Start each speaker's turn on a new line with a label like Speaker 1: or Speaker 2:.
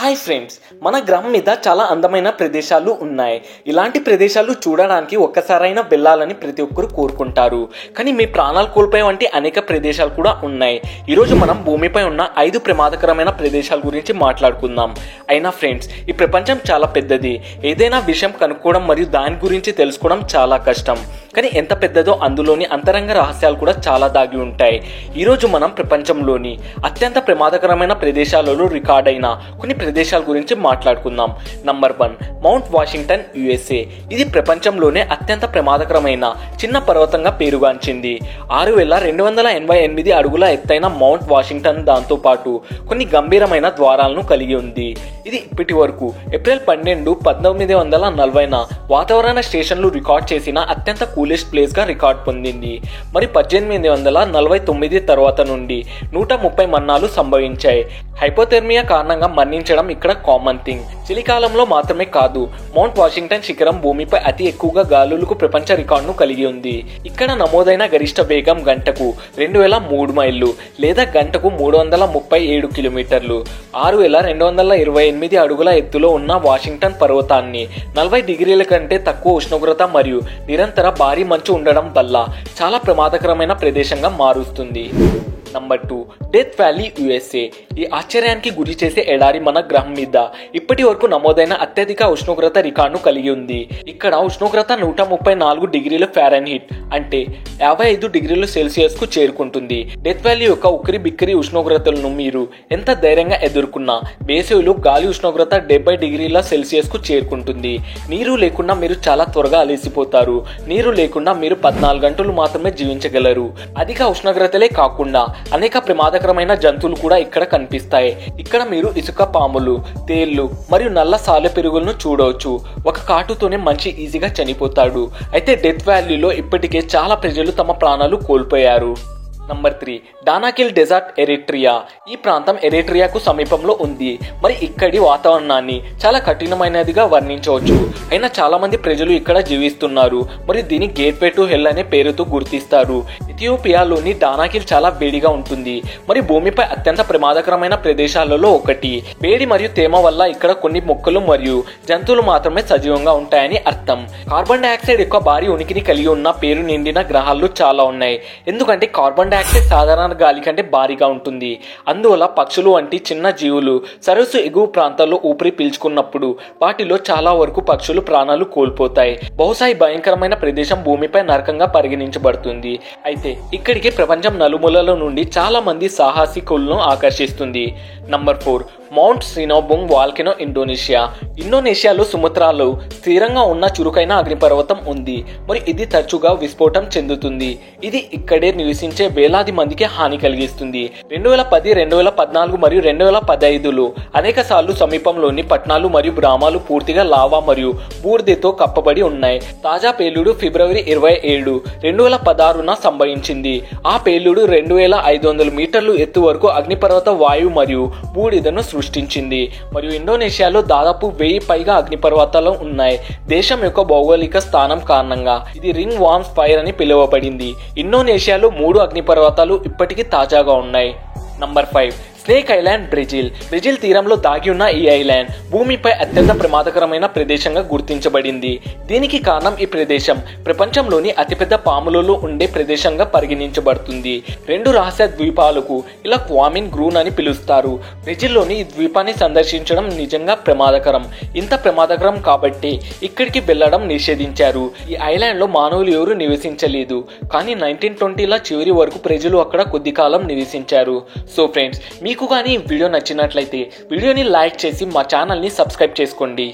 Speaker 1: Hi friends, మన గ్రహం మీద చాలా అందమైన ప్రదేశాలు ఉన్నాయి. ఇలాంటి ప్రదేశాలు చూడడానికి ఒక్కసారైనా వెళ్ళాలని ప్రతి ఒక్కరు కోరుకుంటారు. కానీ మీ ప్రాణాలు కోల్పోయే వంటి అనేక ప్రదేశాలు కూడా ఉన్నాయి. ఈరోజు మనం భూమిపై ఉన్న 5 ప్రమాదకరమైన ప్రదేశాల గురించి మాట్లాడుకుందాం. అయినా ఫ్రెండ్స్, ఈ ప్రపంచం చాలా పెద్దది. ఏదైనా విషయం కనుక్కోవడం మరియు దాని గురించి తెలుసుకోవడం చాలా కష్టం. కానీ ఎంత పెద్దదో అందులోని అంతరంగ రహస్యాలు కూడా చాలా దాగి ఉంటాయి. ఈరోజు మనం ప్రపంచంలోని అత్యంత ప్రమాదకరమైన ప్రదేశాలలో రికార్డ్ అయిన కొన్ని ప్రదేశాల గురించి మాట్లాడుకుందాం. Number 1, mount Washington, USA. ఇది ప్రపంచంలోనే అత్యంత ప్రమాదకరమైన చిన్న పర్వతంగా పేరుగాంచింది. 6288 అడుగుల ఎత్తైన మౌంట్ వాషింగ్టన్ దాంతో పాటు కొన్ని గంభీరమైన ద్వారాలను కలిగి ఉంది. ఇది ఇప్పటి వరకు ఏప్రిల్ 12, 1940 వాతావరణ స్టేషన్లు రికార్డ్ చేసిన అత్యంత కూలెస్ట్ ప్లేస్ గా రికార్డ్ పొందింది. మరి 1849 తర్వాత నుండి 130 మరణాలు సంభవించాయి. హైపోథెర్మియా కారణంగా మరణించడం ఇక్కడ కామన్ థింగ్. చలికాలంలో మాత్రమే కాదు, మౌంట్ వాషింగ్టన్ శిఖరం భూమిపై అతి ఎక్కువగా గాలులకు ప్రపంచ రికార్డును కలిగి ఉంది. ఇక్కడ నమోదైన గరిష్ట వేగం గంటకు 2003 మైళ్ళు లేదా గంటకు 337 కిలోమీటర్లు. 6228 అడుగుల ఎత్తులో ఉన్న వాషింగ్టన్ పర్వతాన్ని 40 డిగ్రీల కంటే తక్కువ ఉష్ణోగ్రత మరియు నిరంతర భారీ మంచు ఉండడం వల్ల చాలా ప్రమాదకరమైన ప్రదేశంగా మారుస్తుంది. Number 2, death valley, USA. ఈ ఆశ్చర్యానికి గురి చేసే ఎడారి మన గ్రహం మీద ఇప్పటి వరకు నమోదైన అత్యధిక ఉష్ణోగ్రత రికార్డును కలిగి ఉంది. ఇక్కడ ఉష్ణోగ్రత 134 డిగ్రీల ఫారెన్హీట్ అంటే 55 డిగ్రీల సెల్సియస్ కు చేరుకుంటుంది. డెత్ వ్యాలీ యొక్క ఉక్కిరి బిక్కిరి ఉష్ణోగ్రతలను మీరు ఎంత ధైర్యంగా ఎదుర్కొన్నా వేసవిలో గాలి ఉష్ణోగ్రత 70 డిగ్రీల సెల్సియస్ కు చేరుకుంటుంది. నీరు లేకుండా మీరు చాలా త్వరగా అలసిపోతారు. నీరు లేకుండా మీరు 14 గంటలు మాత్రమే జీవించగలరు. అధిక ఉష్ణోగ్రతలే కాకుండా అనేక ప్రమాదకరమైన జంతువులు కూడా ఇక్కడ కనిపిస్తాయి. ఇక్కడ మీరు ఇసుక పాములు, తేళ్లు మరియు నల్ల సాలెపురుగులను చూడవచ్చు. ఒక కాటుతోనే మనిషి ఈజీగా చనిపోతాడు. అయితే డెత్ వ్యాలీలో ఇప్పటికే చాలా ప్రజలు తమ ప్రాణాలు కోల్పోయారు. Number 3, Danakil desert, Eritrea. ఈ ప్రాంతం ఎరిట్రియాకు సమీపంలో ఉంది. మరి ఇక్కడి వాతావరణాన్ని చాలా కఠినమైనదిగా వర్ణించవచ్చు. అయినా చాలా మంది ప్రజలు ఇక్కడ జీవిస్తున్నారు మరియు దీని గేట్వే టు హెల్ అనే పేరుతో గుర్తిస్తారు. ఇథియోపియాలోని డానాకిల్ చాలా వేడిగా ఉంటుంది మరియు భూమిపై అత్యంత ప్రమాదకరమైన ప్రదేశాలలో ఒకటి. వేడి మరియు తేమ వల్ల ఇక్కడ కొన్ని మొక్కలు మరియు జంతువులు మాత్రమే సజీవంగా ఉంటాయని అర్థం. కార్బన్ డైఆక్సైడ్ యొక్క భారీ ఉనికిని కలిగి ఉన్న పేరు నిండిన గ్రహాలు చాలా ఉన్నాయి. ఎందుకంటే కార్బన్ డైఆక్సైడ్ సాధారణ గాలి కంటే భారీగా ఉంటుంది. అందువల్ల పక్షులు వంటి చిన్న జీవులు సరస్సు ఎగువ ప్రాంతాల్లో ఊపిరి పీల్చుకున్నప్పుడు వాటిలో చాలా వరకు పక్షులు ప్రాణాలు కోల్పోతాయి. బహుశా ఈ భయంకరమైన ప్రదేశం భూమిపై నరకంగా పరిగణించబడుతుంది. అయితే ఇక్కడికి ప్రపంచం నలుమూలల నుండి చాలా మంది సాహసికులను ఆకర్షిస్తుంది. Number 4, mount Sinabung volcano, Indonesia. ఇండోనేషియాలో సుమత్రాలో స్థిరంగా ఉన్న చురుకైన అగ్నిపర్వతం ఉంది మరియు ఇది తరచుగా విస్ఫోటం చెందుతుంది. ఇది ఇక్కడే నివసించే వేలాది మందికి హాని కలిగిస్తుంది. 2010, 2014 మరియు 2015లో అనేక సార్లు సమీపంలోని పట్టణాలు మరియు గ్రామాలు పూర్తిగా లావా మరియు బూడిదతో కప్పబడి ఉన్నాయి. తాజా పేలుడు ఫిబ్రవరి 27, 2016 సంభవించింది. ఆ పేలుడు 2500 మీటర్లు ఎత్తు వరకు అగ్నిపర్వత వాయువు మరియు బూడిదను సృష్టించింది. మరియు ఇండోనేషియాలో దాదాపు 1000 పైగా అగ్నిపర్వతాలు ఉన్నాయి. దేశం యొక్క భౌగోళిక స్థానం కారణంగా ఇది రింగ్ వార్మ్ ఫైర్ అని పిలువబడింది. ఇండోనేషియాలో 3 అగ్నిపర్వతాలు ఇప్పటికీ తాజాగా ఉన్నాయి. Number 5, snake island, Brazil. Brazil తీరంలో దాగి ఉన్న ఈ ఐలాండ్ భూమిపై అత్యంత ప్రమాదకరమైన ప్రదేశంగా గుర్తించబడింది. దీనికి కారణం ఈ ప్రదేశం ప్రపంచంలోని అతిపెద్ద పాములలో ఉండే ప్రదేశంగా పరిగణించబడుతుంది. 2 రహస్య ద్వీపాలకు ఇలా క్వామిన్ గ్రూన్ అని పిలుస్తారు. బ్రెజిల్లోని ఈ ద్వీపాన్ని సందర్శించడం నిజంగా ప్రమాదకరం. ఇంత ప్రమాదకరం కాబట్టి ఇక్కడికి వెళ్లడం నిషేధించారు. ఈ ఐలాండ్ లో మానవులు ఎవరు నివసించలేదు. కానీ 1920ల చివరి వరకు ప్రజలు అక్కడ కొద్ది కాలం నివసించారు. సో ఫ్రెండ్స్, మీకు కానీ ఈ వీడియో నచ్చినట్లయితే వీడియోని లైక్ చేసి మా ఛానల్ని సబ్స్క్రైబ్ చేసుకోండి.